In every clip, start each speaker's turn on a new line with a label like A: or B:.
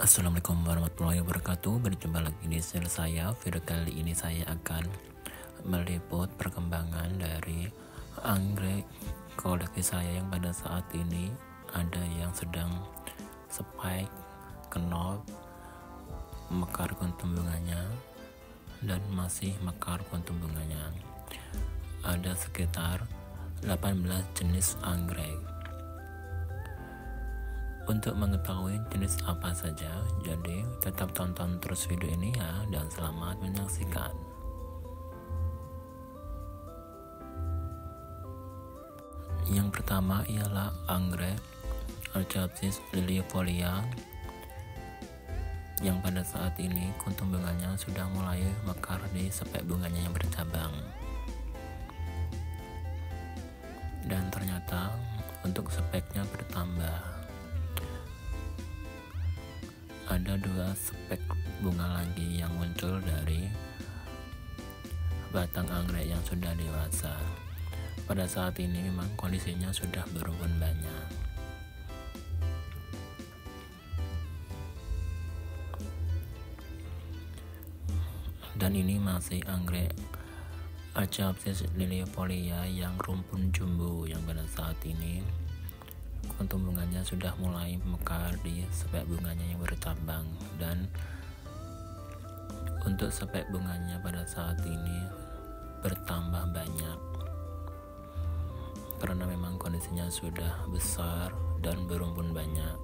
A: Assalamualaikum warahmatullahi wabarakatuh. Berjumpa lagi di channel saya. Video kali ini saya akan meliput perkembangan dari anggrek koleksi saya yang pada saat ini ada yang sedang spike, knop, mekar kuntum bunganya, dan masih mekar kuntum bunganya. Ada sekitar 18 jenis anggrek. Untuk mengetahui jenis apa saja, jadi tetap tonton terus video ini ya, dan selamat menyaksikan. Yang pertama ialah anggrek Archaeopsis liliofolia yang pada saat ini kuntum bunganya sudah mulai mekar di spek bunganya yang bercabang. Dan ternyata untuk speknya bertambah. Ada 2 spek bunga lagi yang muncul dari batang anggrek yang sudah dewasa. Pada saat ini memang kondisinya sudah berumpun banyak. Dan ini masih anggrek Archaeopsis liliofolia yang rumpun jumbo yang pada saat ini kuntum bunganya sudah mulai mekar di spek bunganya yang bercabang, dan untuk spek bunganya pada saat ini bertambah banyak karena memang kondisinya sudah besar dan berumpun banyak.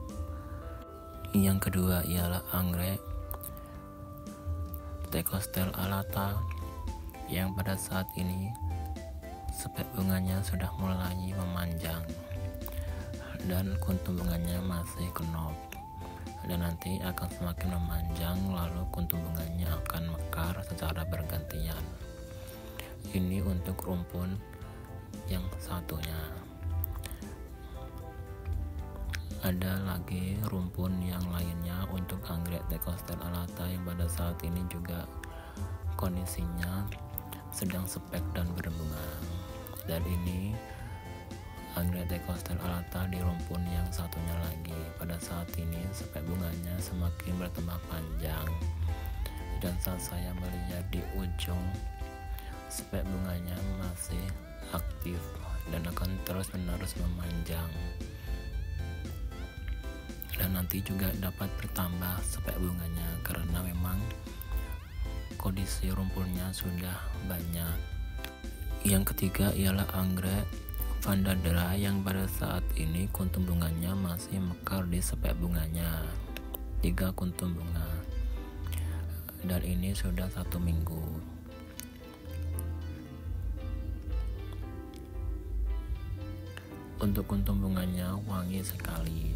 A: Yang kedua ialah anggrek Thecostel alata yang pada saat ini spek bunganya sudah mulai memanjang dan kuntum bunganya masih knop, dan nanti akan semakin memanjang, lalu kuntum bunganya akan mekar secara bergantian. Ini untuk rumpun yang satunya. Ada lagi rumpun yang lainnya untuk anggrek Thecostel alata yang pada saat ini juga kondisinya sedang spek dan berbunga. Dan ini anggrek Thecostel alata di rumpun yang satunya lagi. Pada saat ini spek bunganya semakin bertambah panjang, dan saat saya melihat di ujung spek bunganya masih aktif dan akan terus menerus memanjang, dan nanti juga dapat bertambah spek bunganya karena memang kondisi rumpunnya sudah banyak. Yang ketiga ialah anggrek Vandadera yang pada saat ini kuntum bunganya masih mekar di spek bunganya, 3 kuntum bunga, dan ini sudah 1 minggu. Untuk kuntum bunganya wangi sekali,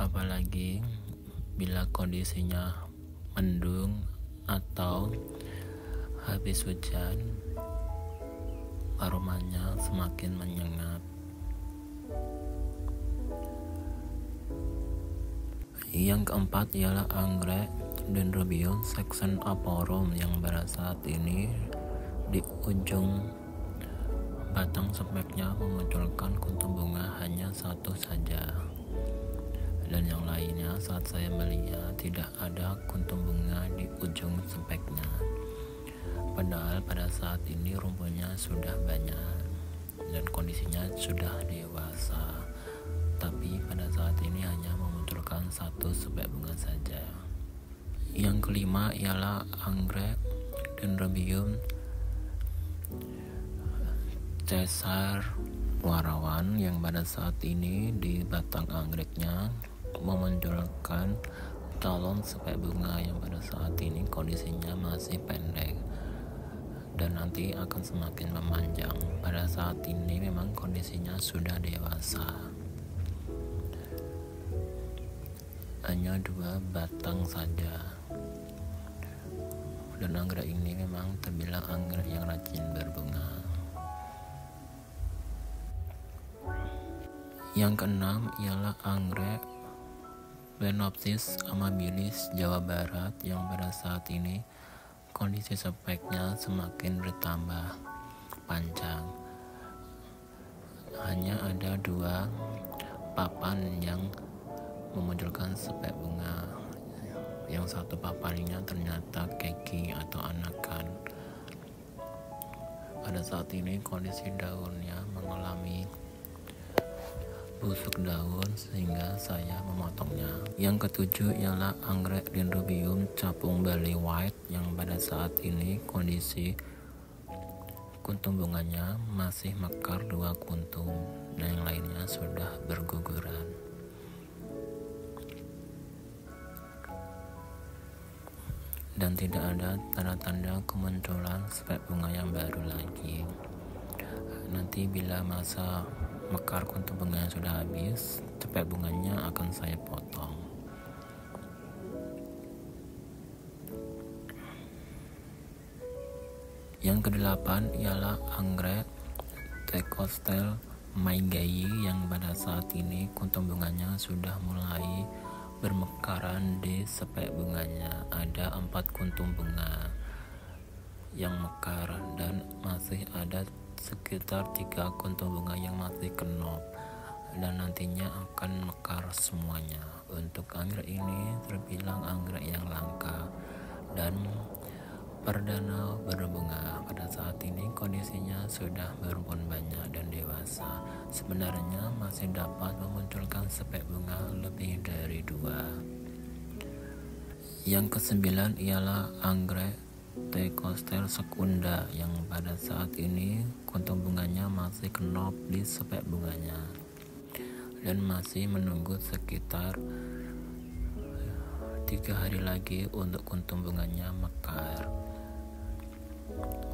A: apalagi bila kondisinya mendung atau habis hujan, aromanya semakin menyengat. Yang keempat ialah anggrek Dendrobium saxonaporum yang pada saat ini di ujung batang speknya memunculkan kuntum bunga hanya 1 saja, dan yang lainnya saat saya melihat tidak ada kuntum bunga di ujung speknya. Padahal pada saat ini rumpunnya sudah banyak dan kondisinya sudah dewasa, tapi pada saat ini hanya memunculkan 1 spek bunga saja. Yang kelima ialah anggrek Dendrobium Caesar warawan yang pada saat ini di batang anggreknya memunculkan calon spek bunga yang pada saat ini kondisinya masih pendek dan nanti akan semakin memanjang. Pada saat ini memang kondisinya sudah dewasa, hanya 2 batang saja, dan anggrek ini memang terbilang anggrek yang rajin berbunga. Yang keenam ialah anggrek Phalaenopsis amabilis Jawa Barat yang pada saat ini kondisi speknya semakin bertambah panjang. Hanya ada 2 papan yang memunculkan spek bunga. Yang satu papannya ternyata keki atau anakan. Pada saat ini kondisi daunnya mengalami busuk daun sehingga saya memotongnya. Yang ketujuh ialah anggrek Dendrobium capung Bali White yang pada saat ini kondisi kuntum bunganya masih mekar 2 kuntum dan yang lainnya sudah berguguran. Dan tidak ada tanda-tanda kemunculan spek bunga yang baru lagi. Nanti bila masa mekar kuntum bunganya sudah habis, spek bunganya akan saya potong. Yang kedelapan ialah anggrek Tecostel Maigai yang pada saat ini kuntum bunganya sudah mulai bermekaran di spek bunganya. Ada 4 kuntum bunga yang mekar dan masih ada sekitar 3 kuntum bunga yang masih kenop dan nantinya akan mekar semuanya. Untuk anggrek ini terbilang anggrek yang langka dan perdana berbunga. Pada saat ini kondisinya sudah berumpun banyak dan dewasa. Sebenarnya masih dapat memunculkan spek bunga lebih dari 2. Yang kesembilan ialah anggrek Tecostel Secunda yang pada saat ini kuntum bunganya masih kenop di spek bunganya dan masih menunggu sekitar 3 hari lagi untuk kuntum bunganya mekar.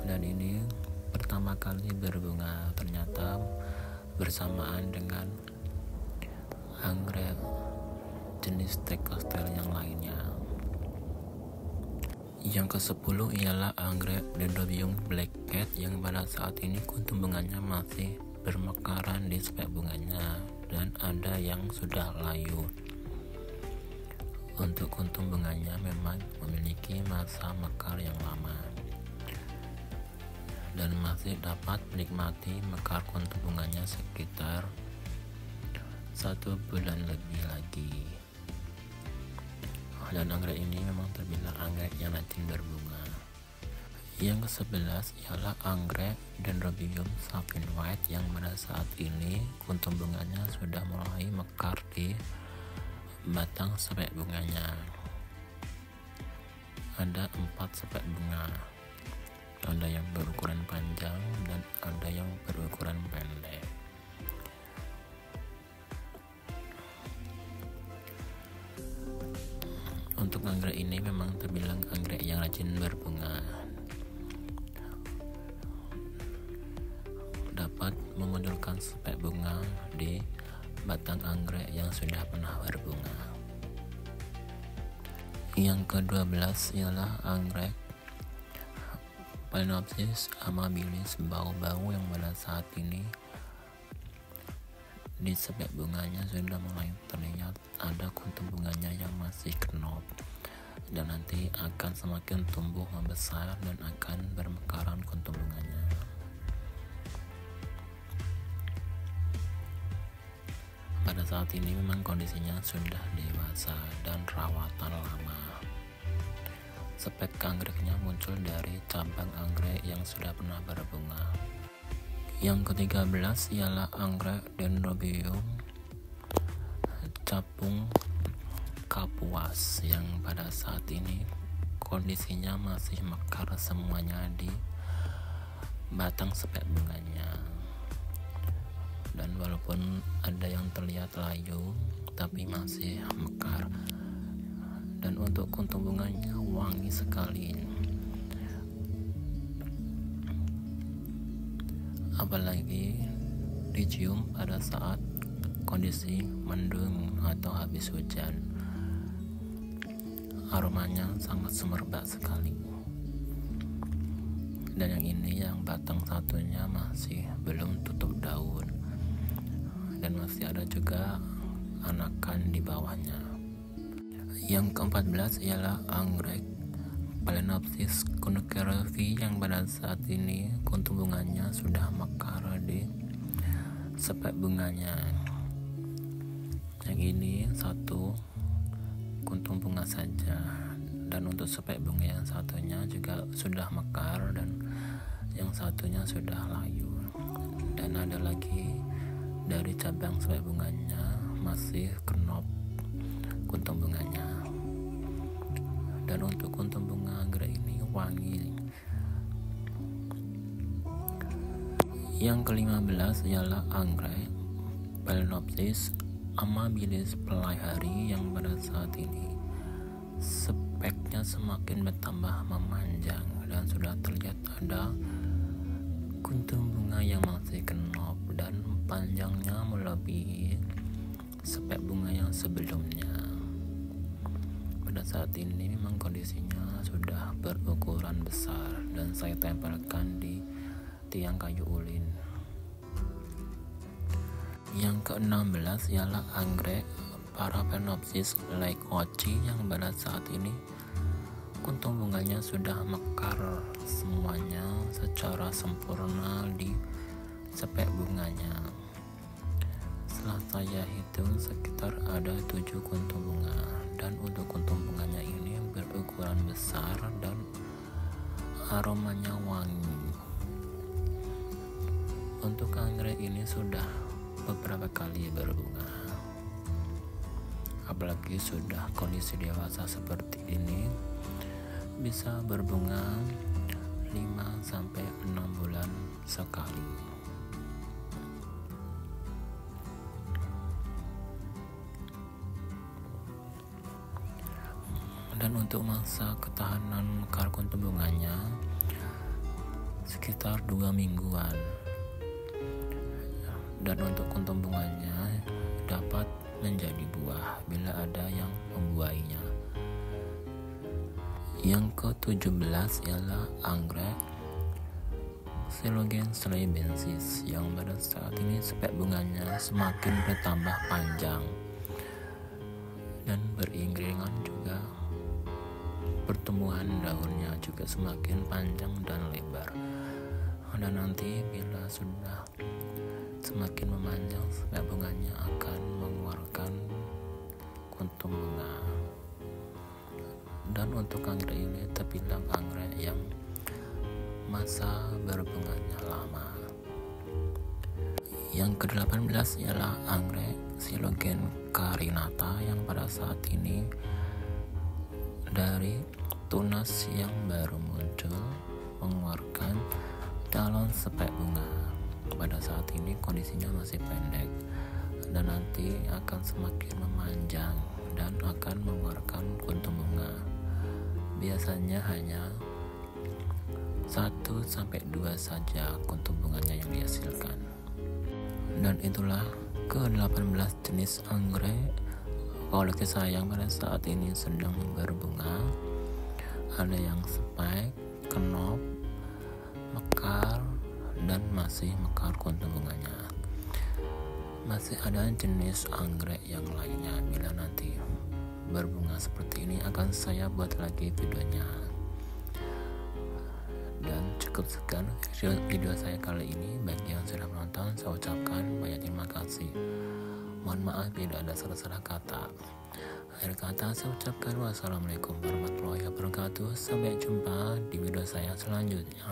A: Dan ini pertama kali berbunga ternyata bersamaan dengan anggrek jenis Tecostel yang lainnya. Yang ke-10 ialah anggrek Dendrobium Black Cat yang pada saat ini kuntum bunganya masih bermekaran di spek bunganya dan ada yang sudah layu. Untuk kuntum bunganya memang memiliki masa mekar yang lama dan masih dapat menikmati mekar kuntum bunganya sekitar 1 bulan lebih lagi. Dan anggrek ini memang terbilang anggrek yang rajin berbunga. Yang ke-11 ialah anggrek Dendrobium Sapphire White yang pada saat ini kuntum bunganya sudah mulai mekar di batang spek bunganya. Ada 4 spek bunga. Ada yang berukuran panjang dan ada yang berukuran pendek. Untuk anggrek ini memang terbilang anggrek yang rajin berbunga. Dapat memunculkan spek bunga di batang anggrek yang sudah pernah berbunga. Yang ke-12 ialah anggrek Phalaenopsis amabilis bau-bau yang pada saat ini di spek bunganya sudah mulai terlihat ada kuntum bunganya yang masih kenop dan nanti akan semakin tumbuh membesar dan akan bermekaran kuntum bunganya. Pada saat ini memang kondisinya sudah dewasa dan rawatan lama. Spek anggreknya muncul dari cabang anggrek yang sudah pernah berbunga. Yang ke-13 ialah anggrek Dendrobium capung Kapuas yang pada saat ini kondisinya masih mekar semuanya di batang spek bunganya. Dan walaupun ada yang terlihat layu tapi masih mekar. Dan untuk kuntum bunganya wangi sekali. Apalagi dicium pada saat kondisi mendung atau habis hujan. Aromanya sangat semerbak sekali. Dan yang ini yang batang satunya masih belum tutup daun. Dan masih ada juga anakan di bawahnya. Yang ke-14 ialah anggrek Phalaenopsis Kunckerevi yang pada saat ini kuntum bunganya sudah mekar di spek bunganya. Yang ini satu kuntung bunga saja, dan untuk spek bunga yang satunya juga sudah mekar dan yang satunya sudah layu. Dan ada lagi dari cabang spek bunganya masih kenop kuntung bunganya. Dan untuk kuntung bunga anggrek ini wangi. Yang ke-15 ialah anggrek Phalaenopsis amabilis pelihari yang pada saat ini speknya semakin bertambah memanjang dan sudah terlihat ada kuntung bunga yang masih kenop dan panjangnya melebihi spek bunga yang sebelumnya. Pada saat ini memang kondisinya sudah berukuran besar dan saya tempelkan di tiang kayu ulin. Yang ke-16 ialah anggrek Phalaenopsis Lake-Ochi yang pada saat ini kuntung bunganya sudah mekar semuanya secara sempurna di spek bunganya. Setelah saya hitung sekitar ada 7 kuntung bunga, dan untuk kuntung bunganya ini berukuran besar dan aromanya wangi. Untuk anggrek ini sudah beberapa kali berbunga, apalagi sudah kondisi dewasa seperti ini bisa berbunga 5-6 bulan sekali. Dan untuk masa ketahanan mekar kuntung bunganya sekitar 2 mingguan. Dan untuk kuntung bunganya dapat menjadi buah bila ada yang membuahinya. Yang ke-17 ialah anggrek Coelogenes cleibensis yang pada saat ini spek bunganya semakin bertambah panjang dan beriringan juga pertumbuhan daunnya juga semakin panjang dan lebar. Dan nanti bila sudah semakin memanjang spek bunganya akan mengeluarkan kuntung bunga. Dan untuk anggrek ini terbilang anggrek yang masa berbunganya lama. Yang ke-18 ialah anggrek Coelogenes carinata yang pada saat ini dari tunas yang baru muncul mengeluarkan calon spek bunga. Pada saat ini kondisinya masih pendek dan nanti akan semakin memanjang dan akan mengeluarkan kuntung bunga. Biasanya hanya 1-2 saja kuntung bunganya yang dihasilkan. Dan itulah ke-18 jenis anggrek koleksi saya yang pada saat ini sedang berbunga. Ada yang spek, kenop, mekar, dan masih mekar kuntung bunganya. Masih ada jenis anggrek yang lainnya. Bila nanti berbunga seperti ini akan saya buat lagi videonya. Dan cukup sekian video saya kali ini. Bagi yang sudah menonton, saya ucapkan banyak terima kasih. Mohon maaf bila ada salah-salah kata. Akhir kata saya ucapkan wassalamualaikum warahmatullahi wabarakatuh. Sampai jumpa di video saya selanjutnya.